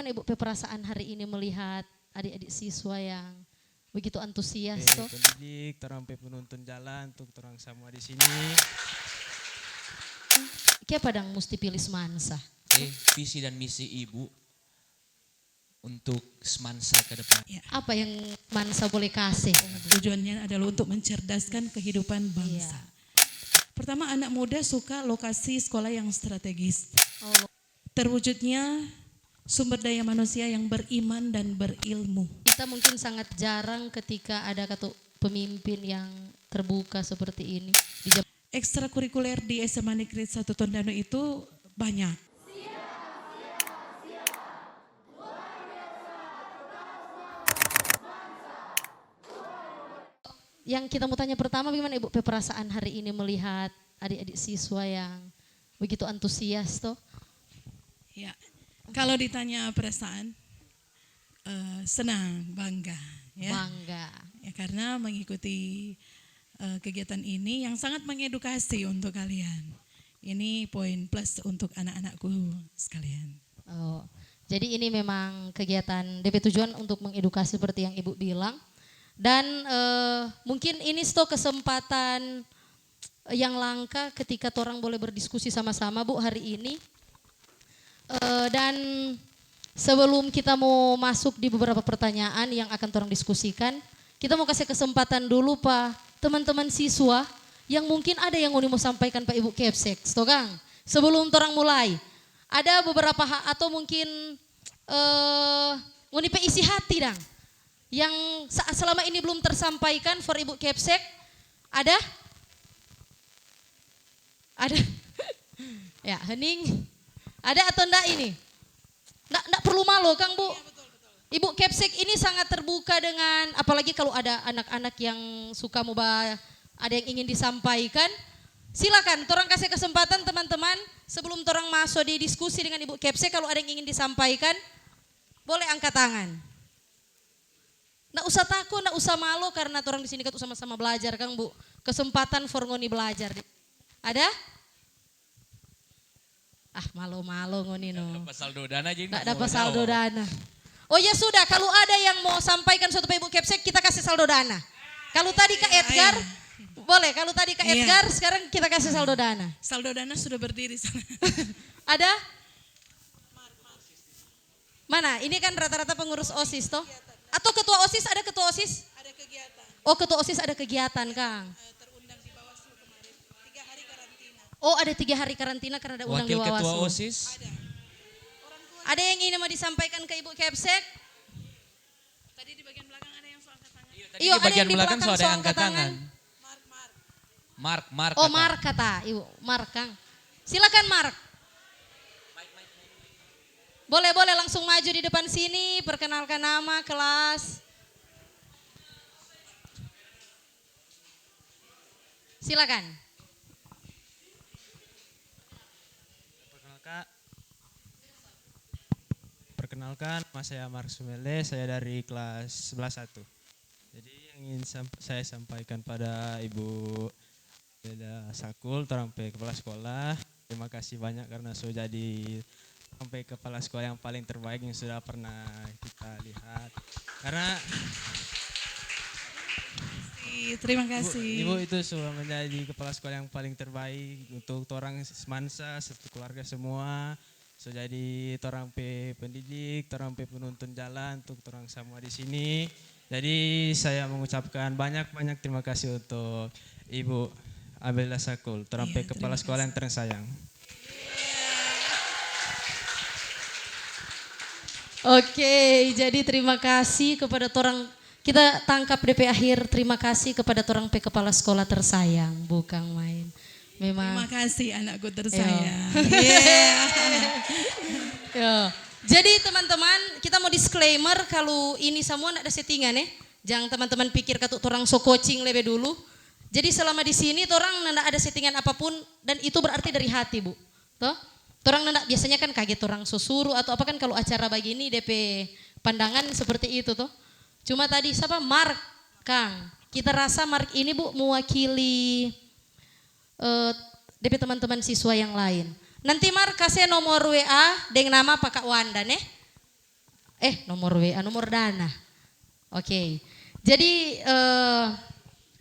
bagaimana Ibu perasaan hari ini melihat adik-adik siswa yang begitu antusias toh? Pendidik, orang penuntun jalan untuk orang semua di sini. Kayak padang mesti pilih semansa. Visi dan misi ibu untuk semansa ke depan. Ya. Apa yang Mansa boleh kasih? Tujuannya adalah untuk mencerdaskan kehidupan bangsa. Pertama, anak muda suka lokasi sekolah yang strategis. Oh, Terwujudnya sumber daya manusia yang beriman dan berilmu. kita mungkin sangat jarang ketika ada pemimpin yang terbuka seperti ini. Ekstrakurikuler di SMA Negeri 1 Tondano itu banyak. Yang kita mau tanya pertama, bagaimana Ibu perasaan hari ini melihat adik-adik siswa yang begitu antusias toh? Ya, kalau ditanya perasaan, senang, bangga, ya. Bangga. Ya, karena mengikuti kegiatan ini yang sangat mengedukasi untuk kalian. Ini poin plus untuk anak-anakku sekalian. Oh, jadi ini memang kegiatan DP tujuan untuk mengedukasi seperti yang Ibu bilang. Dan mungkin ini kesempatan yang langka ketika orang boleh berdiskusi sama-sama Bu hari ini. Dan sebelum kita mau masuk di beberapa pertanyaan yang akan orang diskusikan, kita mau kasih kesempatan dulu Pak teman-teman siswa yang mungkin ada yang mau sampaikan Pak Ibu Kepsek, toh Kang. Sebelum orang mulai, ada beberapa atau mungkin mau isi hati dang. Yang selama ini belum tersampaikan for Ibu Kepsek, ada? Ada? Ya, hening. Ada atau enggak ini? Enggak perlu malu Kang Bu. Ibu Kepsek ini sangat terbuka dengan, apalagi kalau ada anak-anak yang suka ada yang ingin disampaikan. Silakan, torang kasih kesempatan teman-teman sebelum torang masuk di diskusi dengan Ibu Kepsek, kalau ada yang ingin disampaikan, boleh angkat tangan. Nggak usah takut, nggak usah malu karena orang di sini kan sama-sama belajar Kang Bu. Kesempatan for ngoni belajar. Ada? Ah malu-malu ngoni no. Nggak dapat saldo dana jadi Nggak dapat saldo dana. Oh ya sudah, kalau ada yang mau sampaikan suatu Ibu Kepsek kita kasih saldo dana. Kalau tadi Kak Edgar, boleh. Kalau tadi Kak Edgar, sekarang kita kasih saldo dana. Saldo dana sudah berdiri sana. Ada? Mana? Ini kan rata-rata pengurus OSIS toh? Atau ketua OSIS, ada ketua OSIS? Ada kegiatan. Oh ketua OSIS ada kegiatan Kang. Terundang di Bawaslu kemarin. 3 hari karantina. Oh ada 3 hari karantina karena ada undang di Wakil ketua Bawaslu. OSIS. Ada yang ingin mau disampaikan ke Ibu Kepsek? Tadi di bagian belakang ada yang soal angkat tangan. Di bagian belakang so ada yang angkat tangan. Mark. Oh Mark kata Ibu, Mark Kang. Silakan Mark. Boleh langsung maju di depan sini, perkenalkan nama, kelas. Silakan. Perkenalkan, nama saya Mark Sumele, saya dari kelas 11-1. Jadi yang ingin saya sampaikan pada Ibu Beda Sakul, orang kepala sekolah, terima kasih banyak karena sudah jadi sampai kepala sekolah yang paling terbaik yang sudah pernah kita lihat. Karena Terima kasih. Ibu itu sudah menjadi kepala sekolah yang paling terbaik untuk orang semansa, satu keluarga semua. So jadi orang pendidik, orang penuntun jalan untuk orang semua di sini. Jadi saya mengucapkan banyak terima kasih untuk Ibu Abela Sakul, orang kepala sekolah yang tersayang. Oke, jadi terima kasih kepada orang, kita tangkap DP akhir, terima kasih kepada orang kepala sekolah tersayang, bukan main. Memang. Terima kasih anakku tersayang. Yo. Jadi teman-teman, kita mau disclaimer kalau ini semua ada settingan ya. Jangan teman-teman pikir katut orang so coaching lebih dulu. Jadi selama di sini orang nggak ada settingan apapun dan itu berarti dari hati Bu. Toh? Orang nggak biasanya kan kaget orang suruh atau apa kan kalau acara begini DP pandangan seperti itu toh. Cuma tadi siapa Mark Kang. Kita rasa Mark ini Bu mewakili DP teman-teman siswa yang lain. Nanti Mark kasih nomor WA dengan nama Pak Kak Wanda nih. nomor WA, nomor dana. Oke. Jadi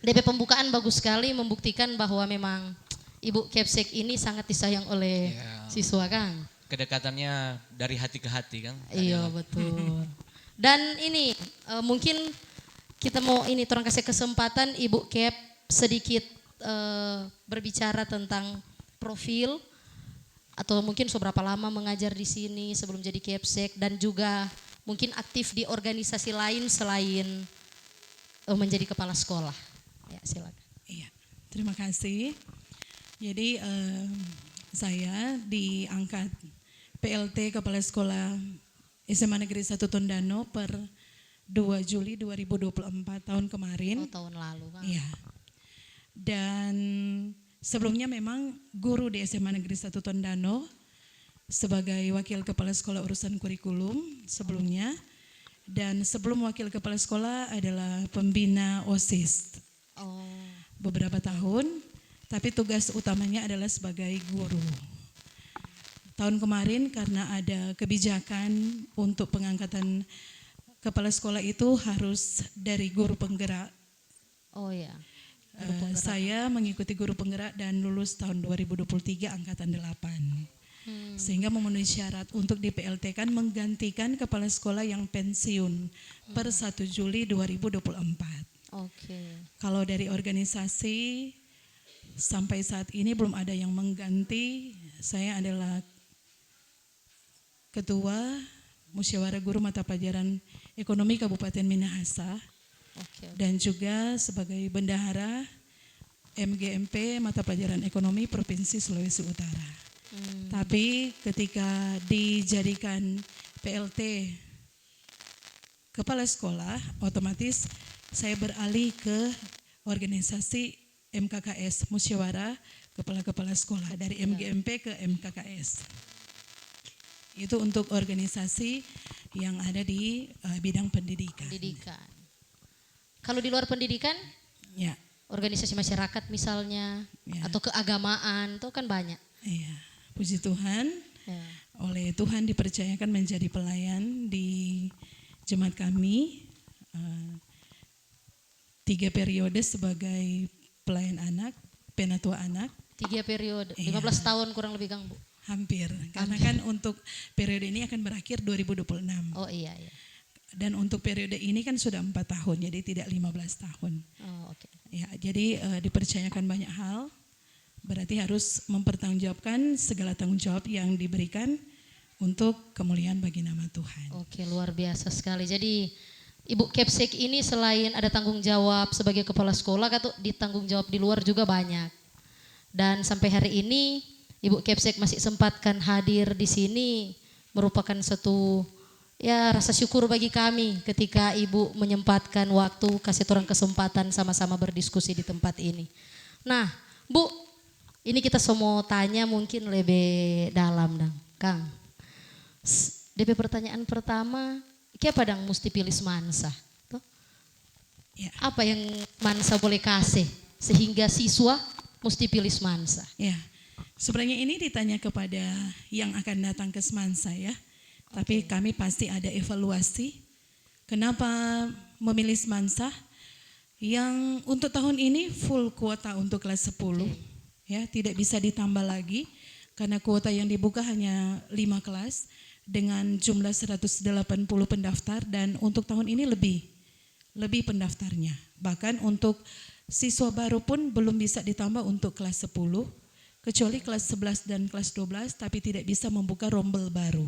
DP pembukaan bagus sekali membuktikan bahwa memang Ibu Kepsek ini sangat disayang oleh siswa Kang. Kedekatannya dari hati ke hati, Kang. Iya betul. Dan ini mungkin kita mau orang kasih kesempatan Ibu Kep sedikit berbicara tentang profil atau mungkin seberapa lama mengajar di sini sebelum jadi Kepsek dan juga mungkin aktif di organisasi lain selain menjadi kepala sekolah. Ya silakan. Iya, terima kasih. Jadi saya diangkat PLT Kepala Sekolah SMA Negeri 1 Tondano per 2 Juli 2024 tahun kemarin. Oh, tahun lalu Kang. Iya. Dan sebelumnya memang guru di SMA Negeri 1 Tondano sebagai wakil kepala sekolah urusan kurikulum sebelumnya. Dan sebelum wakil kepala sekolah adalah pembina OSIS. Beberapa tahun, tapi tugas utamanya adalah sebagai guru. Tahun kemarin karena ada kebijakan untuk pengangkatan kepala sekolah itu harus dari guru penggerak. Oh ya. Saya mengikuti guru penggerak dan lulus tahun 2023 angkatan 8. Sehingga memenuhi syarat untuk di PLT kan menggantikan kepala sekolah yang pensiun per 1 Juli 2024. Oke. Kalau dari organisasi sampai saat ini belum ada yang mengganti. Saya adalah Ketua Musyawarah Guru Mata Pelajaran Ekonomi Kabupaten Minahasa. Oke. Dan juga sebagai bendahara MGMP Mata Pelajaran Ekonomi Provinsi Sulawesi Utara. Tapi ketika dijadikan PLT kepala sekolah, otomatis saya beralih ke organisasi MKKS, Musyawarah Kepala-Kepala Sekolah, dari MGMP ke MKKS. Itu untuk organisasi yang ada di bidang pendidikan. Pendidikan. Kalau di luar pendidikan, Ya, organisasi masyarakat misalnya, Ya. atau keagamaan, itu kan banyak. iya. Puji Tuhan, Ya. oleh Tuhan dipercayakan menjadi pelayan di jemaat kami. 3 periode sebagai pelayan anak, penatua anak. 3 periode, Iya. 15 tahun kurang lebih Kang Bu. Hampir, karena kan untuk periode ini akan berakhir 2026. Oh iya. Dan untuk periode ini kan sudah 4 tahun, jadi tidak 15 tahun. Oh oke. Ya, jadi dipercayakan banyak hal, berarti harus mempertanggungjawabkan segala tanggung jawab yang diberikan untuk kemuliaan bagi nama Tuhan. Oke, luar biasa sekali. Jadi Ibu Kepsek ini selain ada tanggung jawab sebagai kepala sekolah, kan ditanggung jawab di luar juga banyak. Dan sampai hari ini Ibu Kepsek masih sempatkan hadir di sini, merupakan satu rasa syukur bagi kami ketika Ibu menyempatkan waktu, kasih orang kesempatan sama-sama berdiskusi di tempat ini. Nah, Bu, ini kita semua tanya mungkin lebih dalam, Kang. DP pertanyaan pertama, kenapa dang mesti pilih semansa? Tuh. Ya. Apa yang mansa boleh kasih sehingga siswa mesti pilih semansa? Ya, sebenarnya ini ditanya kepada yang akan datang ke Semansa ya. Tapi kami pasti ada evaluasi. Kenapa memilih Semansa? Yang untuk tahun ini full kuota untuk kelas 10. Ya, tidak bisa ditambah lagi karena kuota yang dibuka hanya 5 kelas dengan jumlah 180 pendaftar, dan untuk tahun ini lebih pendaftarnya. Bahkan untuk siswa baru pun belum bisa ditambah untuk kelas 10, kecuali kelas 11 dan kelas 12, tapi tidak bisa membuka rombel baru.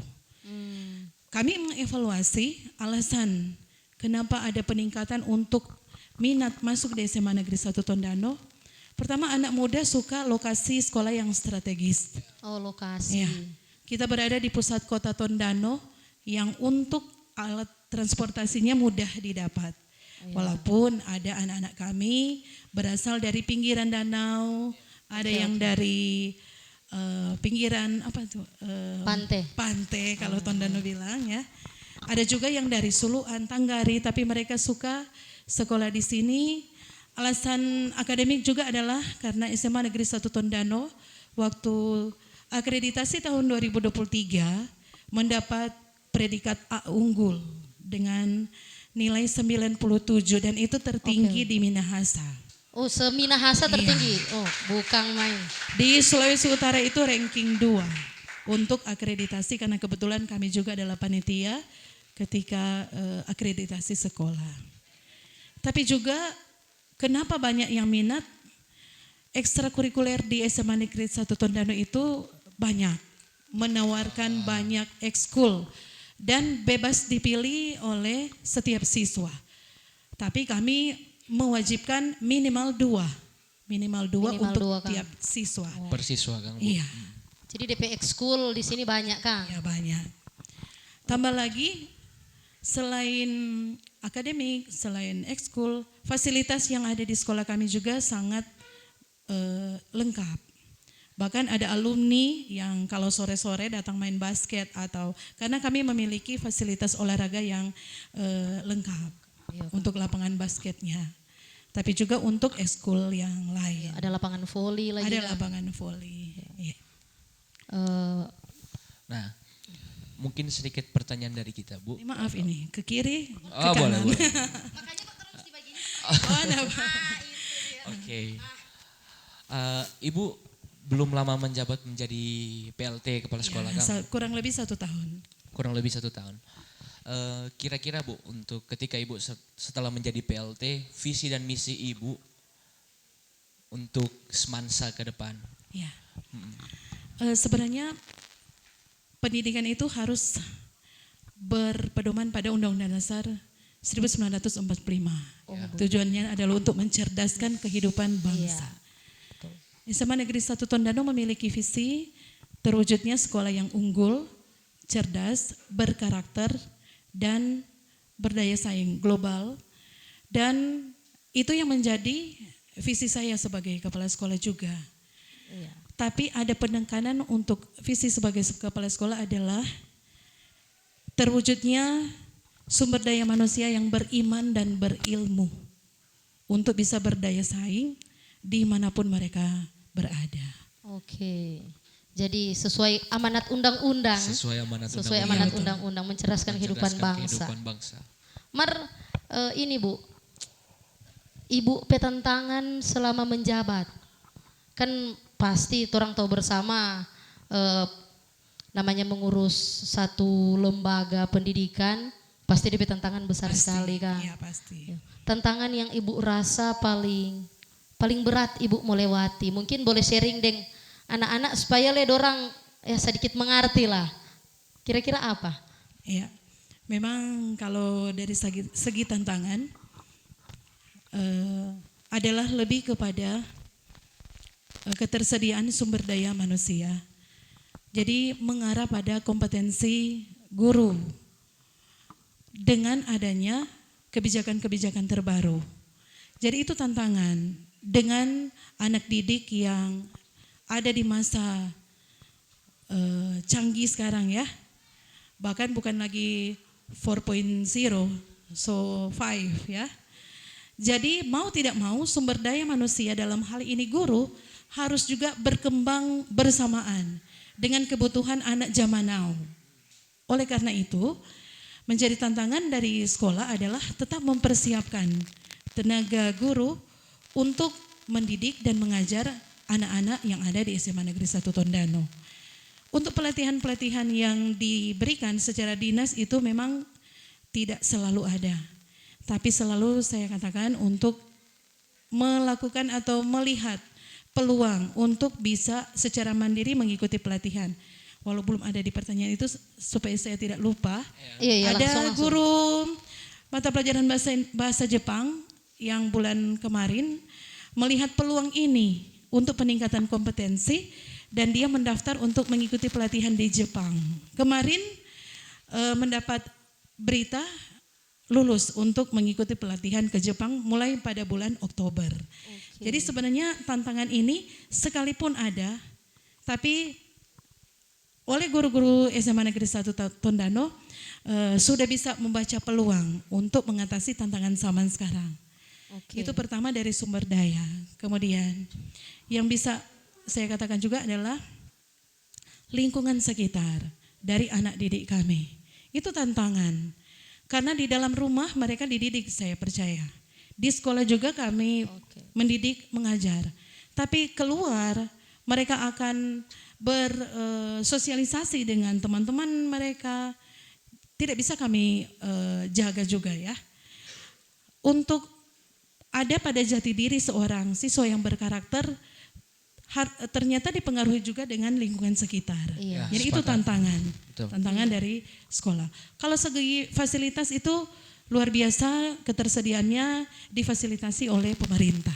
Kami mengevaluasi alasan kenapa ada peningkatan untuk minat masuk di SMA Negeri 1 Tondano. Pertama, anak muda suka lokasi sekolah yang strategis. Oh, lokasi. Ya, kita berada di pusat kota Tondano yang untuk alat transportasinya mudah didapat. Walaupun ada anak-anak kami berasal dari pinggiran danau, ada yang dari pinggiran pantai kalau Tondano bilang ya. Ada juga yang dari Suluan, Tanggari, tapi mereka suka sekolah di sini. Alasan akademik juga adalah karena SMA Negeri 1 Tondano waktu akreditasi tahun 2023 mendapat predikat A unggul dengan nilai 97 dan itu tertinggi di Minahasa. Oh, seminahasa tertinggi. Oh, bukan main. Di Sulawesi Utara itu ranking 2 untuk akreditasi karena kebetulan kami juga adalah panitia ketika akreditasi sekolah. Tapi juga kenapa banyak yang minat ekstrakurikuler di SMA Negeri 1 Tondano itu banyak, menawarkan banyak ekskul dan bebas dipilih oleh setiap siswa. Tapi kami mewajibkan minimal dua Minimal untuk dua, Kang. tiap siswa. Per siswa Kang. Bu. Iya, Jadi DP Ekskul di sini banyak, Kang. ya banyak. Tambah lagi selain akademik, selain ekskul, fasilitas yang ada di sekolah kami juga sangat lengkap. Bahkan ada alumni yang kalau sore-sore datang main basket atau karena kami memiliki fasilitas olahraga yang lengkap untuk lapangan basketnya. Tapi juga untuk ekskul yang lain. Ada lapangan voli lagi. Ada Kang. lapangan voli. Iya. Nah, mungkin sedikit pertanyaan dari kita, Bu. Maaf ini ke kiri, ke Oh, boleh, kanan. boleh. Oh, nah, Oke. Ibu belum lama menjabat menjadi PLT Kepala Sekolah ya, Kang. kurang lebih 1 tahun. Kurang lebih 1 tahun. Kira-kira Bu, untuk ketika Ibu setelah menjadi PLT, visi dan misi Ibu untuk Semansa ke depan. Ya. Sebenarnya pendidikan itu harus berpedoman pada Undang-Undang Dasar 1945. Tujuannya adalah untuk mencerdaskan kehidupan bangsa. SMA Negeri 1 Tondano memiliki visi terwujudnya sekolah yang unggul, cerdas, berkarakter, dan berdaya saing global. Dan itu yang menjadi visi saya sebagai kepala sekolah juga. Iya. Tapi ada penekanan untuk visi sebagai kepala sekolah adalah terwujudnya sumber daya manusia yang beriman dan berilmu untuk bisa berdaya saing dimanapun mereka berada. Oke. Jadi sesuai amanat undang-undang. Sesuai amanat Sesuai undang-undang. amanat undang-undang mencerdaskan kehidupan bangsa. Kehidupan bangsa. Mar, ini Bu, Ibu petentangan selama menjabat. Kan pasti orang tahu bersama namanya mengurus satu lembaga pendidikan, pasti ada petentangan besar sekali kan. Iya pasti. Tantangan yang Ibu rasa paling berat Ibu melewati. Mungkin boleh sharing deng anak-anak supaya dorang ya sedikit mengerti lah. Kira-kira apa? Iya. Memang kalau dari segi tantangan adalah lebih kepada ketersediaan sumber daya manusia. Jadi mengarah pada kompetensi guru dengan adanya kebijakan-kebijakan terbaru. Jadi itu tantangan dengan anak didik yang ada di masa canggih sekarang ya. Bahkan bukan lagi 4.0, so 5 ya. Jadi mau tidak mau sumber daya manusia dalam hal ini guru harus juga berkembang bersamaan dengan kebutuhan anak zaman now. Oleh karena itu, menjadi tantangan dari sekolah adalah tetap mempersiapkan tenaga guru untuk mendidik dan mengajar anak-anak yang ada di SMA Negeri 1 Tondano. Untuk pelatihan-pelatihan yang diberikan secara dinas itu memang tidak selalu ada. Tapi selalu saya katakan untuk melakukan atau melihat peluang untuk bisa secara mandiri mengikuti pelatihan. Walau belum ada di pertanyaan itu supaya saya tidak lupa. Iya, Ada langsung. guru mata pelajaran bahasa Jepang yang bulan kemarin melihat peluang ini untuk peningkatan kompetensi dan dia mendaftar untuk mengikuti pelatihan di Jepang. Kemarin mendapat berita lulus untuk mengikuti pelatihan ke Jepang mulai pada bulan Oktober. Jadi sebenarnya tantangan ini sekalipun ada, tapi oleh guru-guru SMA Negeri 1 Tondano sudah bisa membaca peluang untuk mengatasi tantangan zaman sekarang. Itu pertama dari sumber daya. Kemudian yang bisa saya katakan juga adalah lingkungan sekitar dari anak didik kami. Itu tantangan. Karena di dalam rumah mereka dididik, saya percaya. Di sekolah juga kami mendidik, mengajar. Tapi keluar mereka akan bersosialisasi dengan teman-teman mereka. Tidak bisa kami jaga juga ya. Untuk ada pada jati diri seorang siswa yang berkarakter ternyata dipengaruhi juga dengan lingkungan sekitar. Iya. Jadi itu Sepakat. tantangan. Betul. Tantangan dari sekolah. Kalau segi fasilitas itu luar biasa, ketersediaannya difasilitasi oleh pemerintah.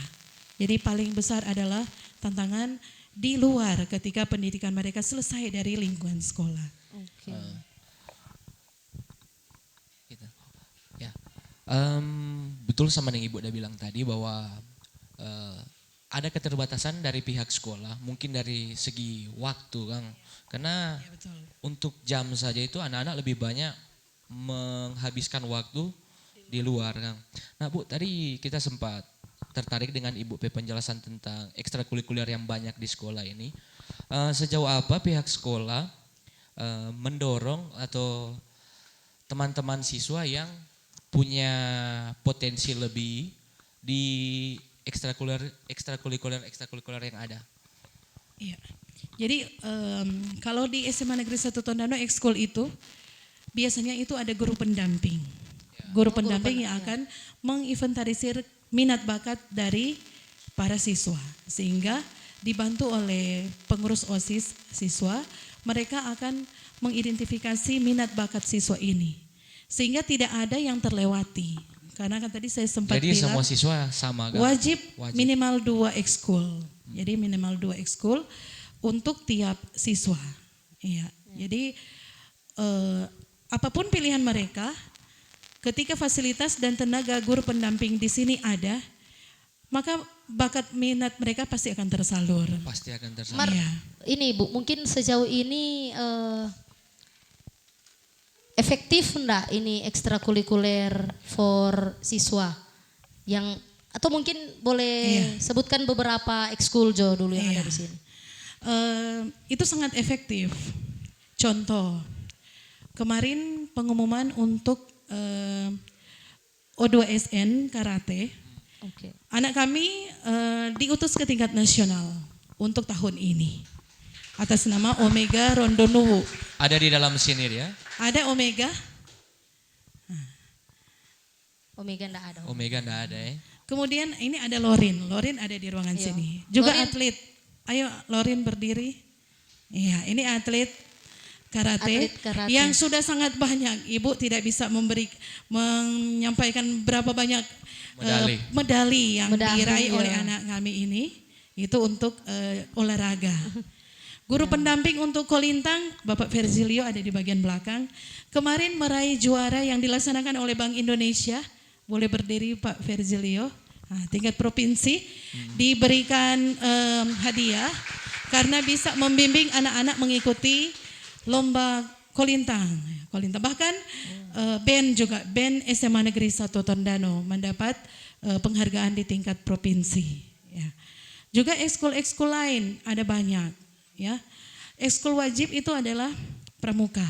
Jadi paling besar adalah tantangan di luar ketika pendidikan mereka selesai dari lingkungan sekolah. Oke. Gitu. Ya. Betul sama yang Ibu udah bilang tadi bahwa ada keterbatasan dari pihak sekolah, mungkin dari segi waktu, Kang. Karena Ya, betul. untuk jam saja itu anak-anak lebih banyak menghabiskan waktu di luar, Kang. Nah, Bu, tadi kita sempat tertarik dengan Ibu penjelasan tentang ekstrakurikuler yang banyak di sekolah ini. Sejauh apa pihak sekolah mendorong atau teman-teman siswa yang punya potensi lebih di ekstrakurikuler yang ada? Iya. Jadi kalau di SMA Negeri 1 Tondano ekskul itu biasanya itu ada guru pendamping. Guru pendamping yang akan menginventarisir minat bakat dari para siswa sehingga dibantu oleh pengurus OSIS siswa, mereka akan mengidentifikasi minat bakat siswa ini sehingga tidak ada yang terlewati. Karena kan tadi saya sempat Jadi bilang semua siswa sama, Kang? wajib minimal 2 ekskul. Jadi minimal 2 ekskul untuk tiap siswa. Iya. Jadi apapun pilihan mereka, ketika fasilitas dan tenaga guru pendamping di sini ada, maka bakat minat mereka pasti akan tersalur. Pasti akan tersalur. Mar, Iya. ini Bu, mungkin sejauh ini efektif enggak ini ekstrakurikuler for siswa yang atau mungkin boleh sebutkan beberapa ekskul Jo dulu yang ada di sini. Itu sangat efektif. Contoh, kemarin pengumuman untuk O2SN karate, Oke. anak kami diutus ke tingkat nasional untuk tahun ini atas nama Omega Rondonuwu. Ada di dalam sini ya? Ada Omega, Omega enggak ada. Omega enggak ada ya? kemudian ini ada Lorin. Lorin ada di ruangan Iya. sini. Juga Lorin. atlet. Ayo Lorin berdiri. Iya, ini atlet karate, Atlet karate. yang sudah sangat banyak. Ibu tidak bisa menyampaikan berapa banyak medali yang Medali, diraih iya. oleh anak kami ini. Itu untuk olahraga. Guru pendamping untuk kolintang, Bapak Verzilio ada di bagian belakang. Kemarin meraih juara yang dilaksanakan oleh Bank Indonesia. Boleh berdiri Pak Verzilio. Nah, tingkat provinsi diberikan hadiah karena bisa membimbing anak-anak mengikuti lomba kolintang. Bahkan band juga, band SMA Negeri 1 Tondano mendapat penghargaan di tingkat provinsi. Ya. Juga ekskul-ekskul lain ada banyak. Ya, ekskul wajib itu adalah pramuka.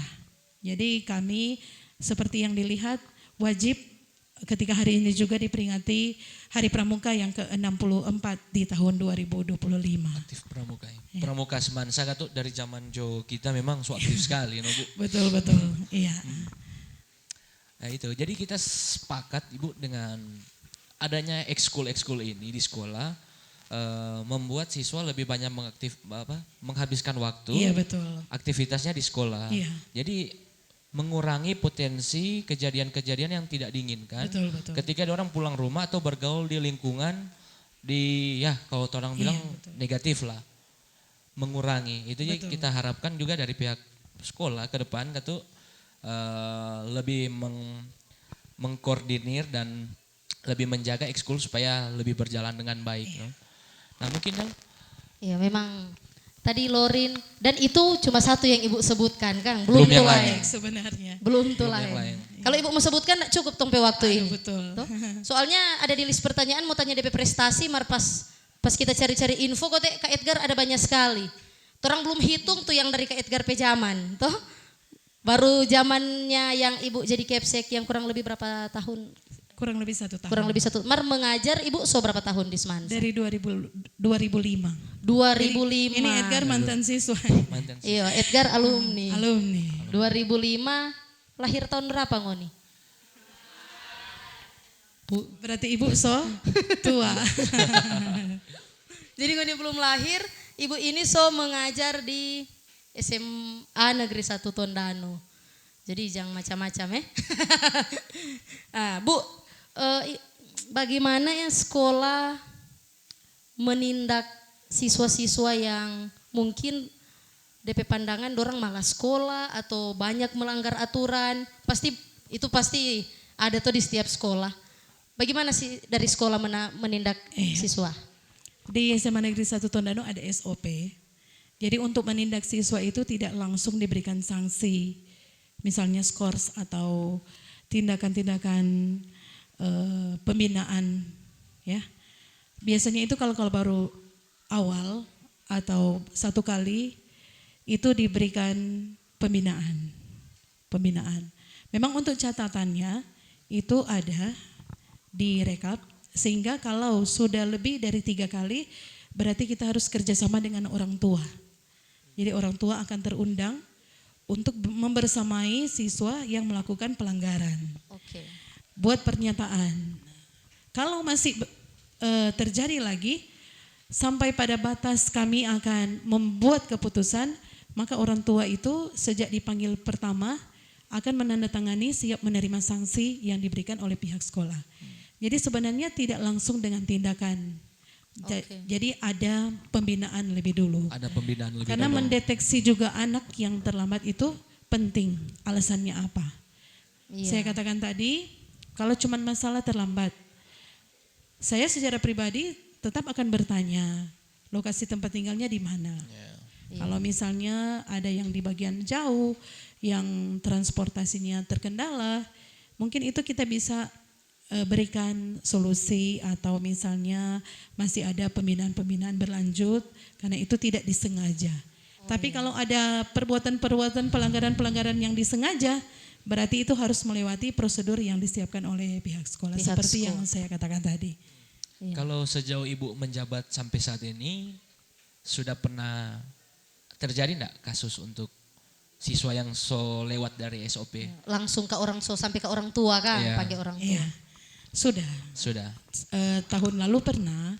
Jadi kami seperti yang dilihat wajib ketika hari ini juga diperingati Hari Pramuka yang ke-64 di tahun 2025. Aktif pramuka ya. Pramuka Semansa kan tuh dari zaman Jo kita memang so aktif sekali, no, Bu. Betul, iya. Nah itu, jadi kita sepakat Ibu dengan adanya ekskul-ekskul ini di sekolah membuat siswa lebih banyak menghabiskan waktu, Iya, betul. aktivitasnya di sekolah. Iya. Jadi mengurangi potensi kejadian-kejadian yang tidak diinginkan. Betul. Ketika ada orang pulang rumah atau bergaul di lingkungan kalau orang bilang negatif lah, mengurangi. Itu jadi kita harapkan juga dari pihak sekolah ke depan itu lebih mengkoordinir dan lebih menjaga ekskul supaya lebih berjalan dengan baik. No? Nah mungkin Kang. Ya memang tadi Lorin dan itu cuma satu yang Ibu sebutkan Kang, Belum belum yang tuh lain. lain. Sebenarnya. Belum tuh Belum yang lain. lain. Kalau Ibu mau sebutkan nggak cukup tompe waktu ini. Betul. Tuh. Soalnya ada di list pertanyaan mau tanya DP prestasi, pas kita cari-cari info kok Kak Edgar ada banyak sekali. Orang belum hitung tuh yang dari Kak Edgar Pejaman, toh. Baru zamannya yang ibu jadi kepsek yang kurang lebih berapa tahun? Kurang lebih 1 tahun. Kurang lebih 1. Mar mengajar ibu berapa tahun di Semansa? Dari 2005. 2005. Ini Edgar mantan siswa. Mantan Iya, Edgar alumni. Alumni. 2005 lahir tahun berapa Ngoni? Berarti ibu tua. Jadi Ngoni belum lahir, ibu ini mengajar di SMA Negeri 1 Tondano. Jadi jangan macam-macam ya. Bu, bagaimana ya sekolah menindak siswa-siswa yang mungkin DP pandangan dorang malas sekolah atau banyak melanggar aturan? Itu pasti ada tuh di setiap sekolah. Bagaimana sih dari sekolah menindak siswa? Di SMA Negeri 1 Tondano ada SOP. Jadi untuk menindak siswa itu tidak langsung diberikan sanksi, misalnya skors atau tindakan-tindakan pembinaan, ya. Biasanya itu kalau baru awal atau 1 kali itu diberikan pembinaan. Memang untuk catatannya itu ada di rekap, sehingga kalau sudah lebih dari 3 kali berarti kita harus kerjasama dengan orang tua. Jadi orang tua akan terundang untuk membersamai siswa yang melakukan pelanggaran. Oke. Buat pernyataan. Kalau masih terjadi lagi, sampai pada batas kami akan membuat keputusan, maka orang tua itu sejak dipanggil pertama akan menandatangani siap menerima sanksi yang diberikan oleh pihak sekolah. Jadi sebenarnya tidak langsung dengan tindakan. Jadi ada pembinaan lebih dulu. Ada pembinaan lebih Karena dulu. mendeteksi juga anak yang terlambat itu penting. Alasannya apa? Iya. Saya katakan tadi, kalau cuma masalah terlambat, saya secara pribadi tetap akan bertanya, lokasi tempat tinggalnya di mana? Kalau misalnya ada yang di bagian jauh, yang transportasinya terkendala, mungkin itu kita bisa berikan solusi, atau misalnya masih ada pembinaan-pembinaan berlanjut karena itu tidak disengaja. Tapi kalau ada perbuatan-perbuatan pelanggaran-pelanggaran yang disengaja, berarti itu harus melewati prosedur yang disiapkan oleh pihak sekolah, seperti yang saya katakan tadi. Kalau sejauh ibu menjabat sampai saat ini, sudah pernah terjadi enggak kasus untuk siswa yang lewat dari SOP? Langsung ke sampai ke orang tua kan, Iya. panggil orang tua. Iya, sudah. Tahun lalu pernah,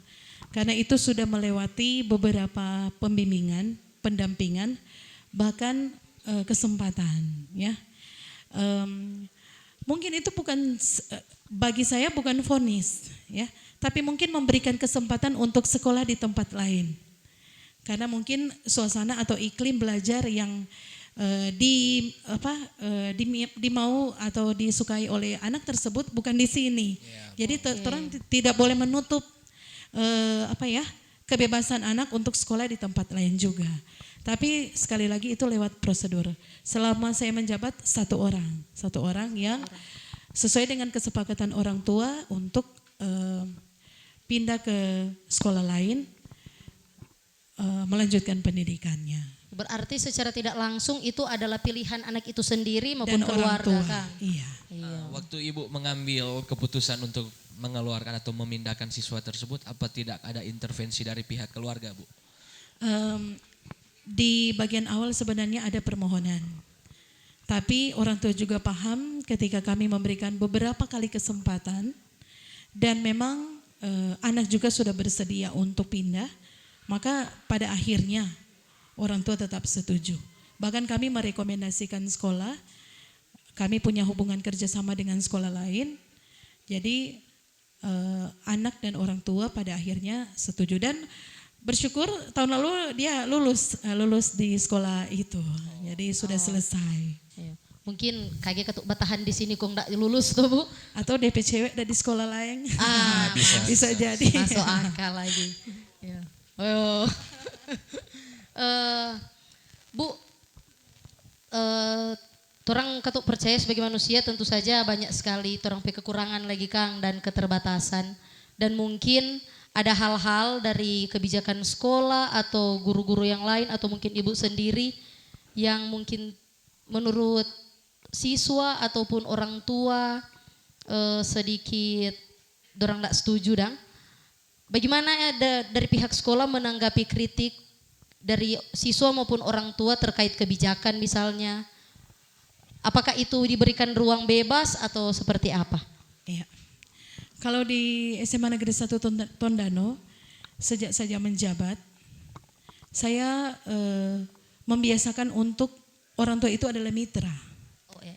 karena itu sudah melewati beberapa pembimbingan, pendampingan, bahkan kesempatan, ya. Mungkin itu bukan, bagi saya bukan vonis, ya, tapi mungkin memberikan kesempatan untuk sekolah di tempat lain. Karena mungkin suasana atau iklim belajar yang dimau atau disukai oleh anak tersebut bukan di sini. Jadi orang tidak boleh menutup kebebasan anak untuk sekolah di tempat lain juga. Tapi sekali lagi itu lewat prosedur. Selama saya menjabat satu orang yang sesuai dengan kesepakatan orang tua untuk pindah ke sekolah lain, melanjutkan pendidikannya. Berarti secara tidak langsung itu adalah pilihan anak itu sendiri maupun Dan orang keluarga tua. kan? Iya. Waktu ibu mengambil keputusan untuk mengeluarkan atau memindahkan siswa tersebut, apa tidak ada intervensi dari pihak keluarga, Bu? Di bagian awal sebenarnya ada permohonan. Tapi orang tua juga paham ketika kami memberikan beberapa kali kesempatan dan memang anak juga sudah bersedia untuk pindah, maka pada akhirnya orang tua tetap setuju. Bahkan kami merekomendasikan sekolah, kami punya hubungan kerjasama dengan sekolah lain, jadi anak dan orang tua pada akhirnya setuju. Dan bersyukur tahun lalu dia lulus di sekolah itu, jadi sudah selesai. Iya. Mungkin kayak ketuk batahan di sini kok enggak lulus tuh Bu. Atau DP cewek dari sekolah lain, bisa jadi. Masuk akal lagi. Ya. Oh. Bu, torang ketuk percaya sebagai manusia tentu saja banyak sekali torang kekurangan lagi Kang dan keterbatasan, dan mungkin ada hal-hal dari kebijakan sekolah atau guru-guru yang lain atau mungkin ibu sendiri yang mungkin menurut siswa ataupun orang tua sedikit dorang tidak setuju dang. Bagaimana dari pihak sekolah menanggapi kritik dari siswa maupun orang tua terkait kebijakan misalnya? Apakah itu diberikan ruang bebas atau seperti apa? Iya. Kalau di SMA Negeri 1 Tondano, sejak saya menjabat, saya membiasakan untuk orang tua itu adalah mitra.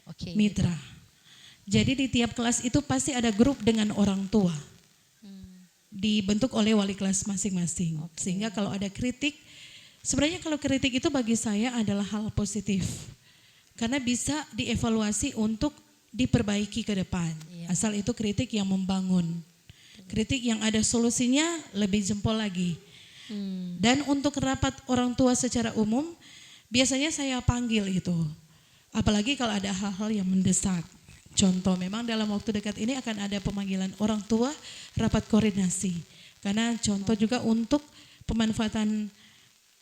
Oke. Mitra. Jadi di tiap kelas itu pasti ada grup dengan orang tua. Dibentuk oleh wali kelas masing-masing. Sehingga kalau ada kritik, sebenarnya kalau kritik itu bagi saya adalah hal positif. Karena bisa dievaluasi untuk diperbaiki ke depan. Asal itu kritik yang membangun. Kritik yang ada solusinya lebih jempol lagi. Dan untuk rapat orang tua secara umum, biasanya saya panggil itu. Apalagi kalau ada hal-hal yang mendesak. Contoh, memang dalam waktu dekat ini akan ada pemanggilan orang tua rapat koordinasi. Karena contoh juga untuk pemanfaatan,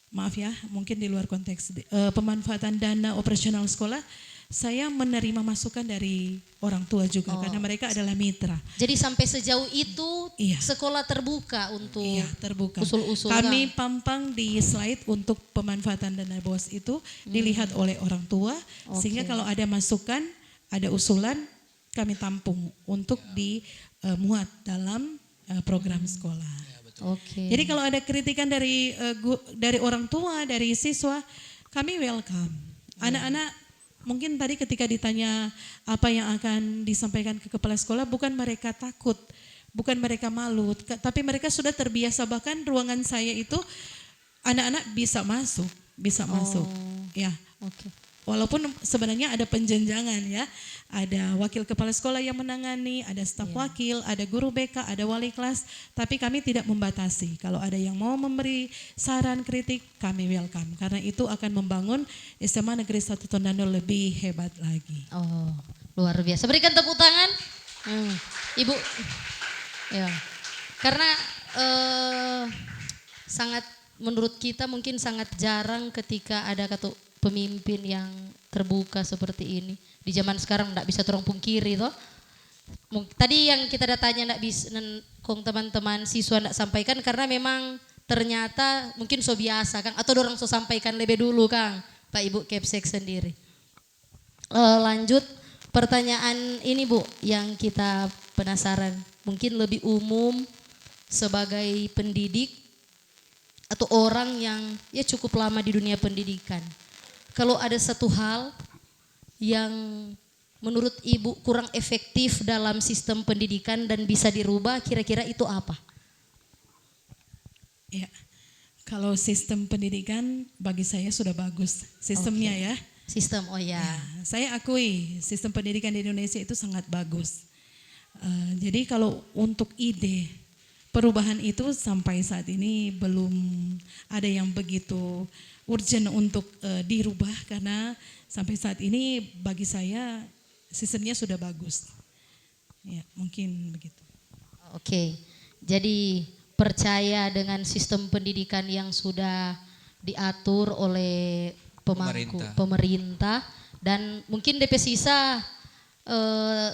maaf ya, mungkin di luar konteks, pemanfaatan dana operasional sekolah, saya menerima masukan dari orang tua juga karena mereka adalah mitra. Jadi sampai sejauh itu Iya. sekolah terbuka untuk Terbuka. usul-usul. Kami pampang di slide untuk pemanfaatan dana BOS itu dilihat oleh orang tua, sehingga kalau ada masukan, ada usulan, kami tampung untuk dimuat dalam program sekolah. Oke. Jadi kalau ada kritikan dari orang tua, dari siswa, kami welcome. Anak-anak mungkin tadi ketika ditanya apa yang akan disampaikan ke kepala sekolah, bukan mereka takut, bukan mereka malu, tapi mereka sudah terbiasa. Bahkan ruangan saya itu anak-anak bisa masuk, ya. Oke. Walaupun sebenarnya ada penjenjangan ya, ada wakil kepala sekolah yang menangani, ada staf wakil, ada guru BK, ada wali kelas, tapi kami tidak membatasi. Kalau ada yang mau memberi saran kritik, kami welcome. Karena itu akan membangun SMA Negeri 1 Tondano lebih hebat lagi. Oh, luar biasa. Berikan tepuk tangan. Ibu. Ya. Karena sangat menurut kita mungkin sangat jarang ketika ada pemimpin yang terbuka seperti ini. Di zaman sekarang enggak bisa terong pungkiri toh. Tadi yang kita datanya enggak bisa teman-teman siswa enggak sampaikan karena memang ternyata mungkin so biasa Kang atau dorang so sampaikan lebih dulu Kang, Pak Ibu Kepsek sendiri. Lanjut pertanyaan ini Bu yang kita penasaran, mungkin lebih umum sebagai pendidik atau orang yang ya cukup lama di dunia pendidikan. Kalau ada satu hal yang menurut Ibu kurang efektif dalam sistem pendidikan dan bisa dirubah, kira-kira itu apa? Ya, kalau sistem pendidikan bagi saya sudah bagus sistemnya ya. Sistem, oh ya. Saya akui sistem pendidikan di Indonesia itu sangat bagus. Jadi kalau untuk ide perubahan itu sampai saat ini belum ada yang begitu urgent untuk dirubah karena sampai saat ini bagi saya sistemnya sudah bagus. Ya, mungkin begitu. Oke. Jadi percaya dengan sistem pendidikan yang sudah diatur oleh pemerintah dan mungkin DP sisa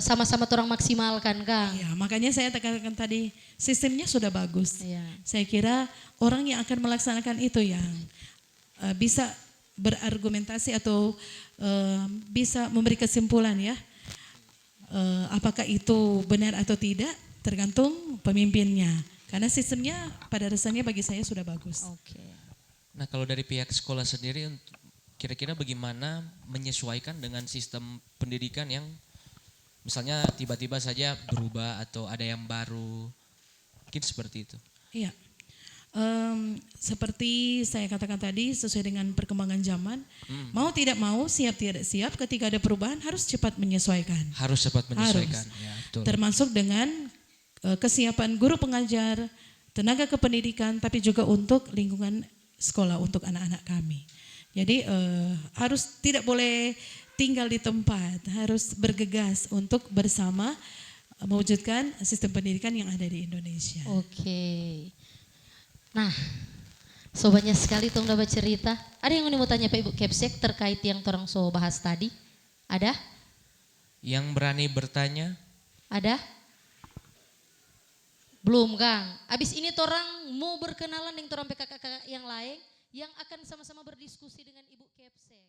sama-sama orang maksimalkan Kang. Ya, makanya saya tekankan tadi sistemnya sudah bagus. Ya. Saya kira orang yang akan melaksanakan itu yang bisa berargumentasi atau bisa memberi kesimpulan ya. Apakah itu benar atau tidak tergantung pemimpinnya. Karena sistemnya pada dasarnya bagi saya sudah bagus. Oke. Nah kalau dari pihak sekolah sendiri kira-kira bagaimana menyesuaikan dengan sistem pendidikan yang misalnya tiba-tiba saja berubah atau ada yang baru, mungkin seperti itu. Iya, seperti saya katakan tadi sesuai dengan perkembangan zaman, mau tidak mau, siap tidak siap ketika ada perubahan harus cepat menyesuaikan. Harus cepat menyesuaikan. Harus. Ya, betul. Termasuk dengan kesiapan guru pengajar, tenaga kependidikan, tapi juga untuk lingkungan sekolah untuk anak-anak kami. Jadi harus tidak boleh tinggal di tempat, harus bergegas untuk bersama mewujudkan sistem pendidikan yang ada di Indonesia. Oke. Nah, So banyak sekali tong dapat cerita. Ada yang mau tanya Pak Ibu Kepsek terkait yang orang so bahas tadi? Ada? Yang berani bertanya? Ada? Belum Kang. Abis ini orang mau berkenalan dengan orang PKK yang lain yang akan sama-sama berdiskusi dengan Ibu Kepsek.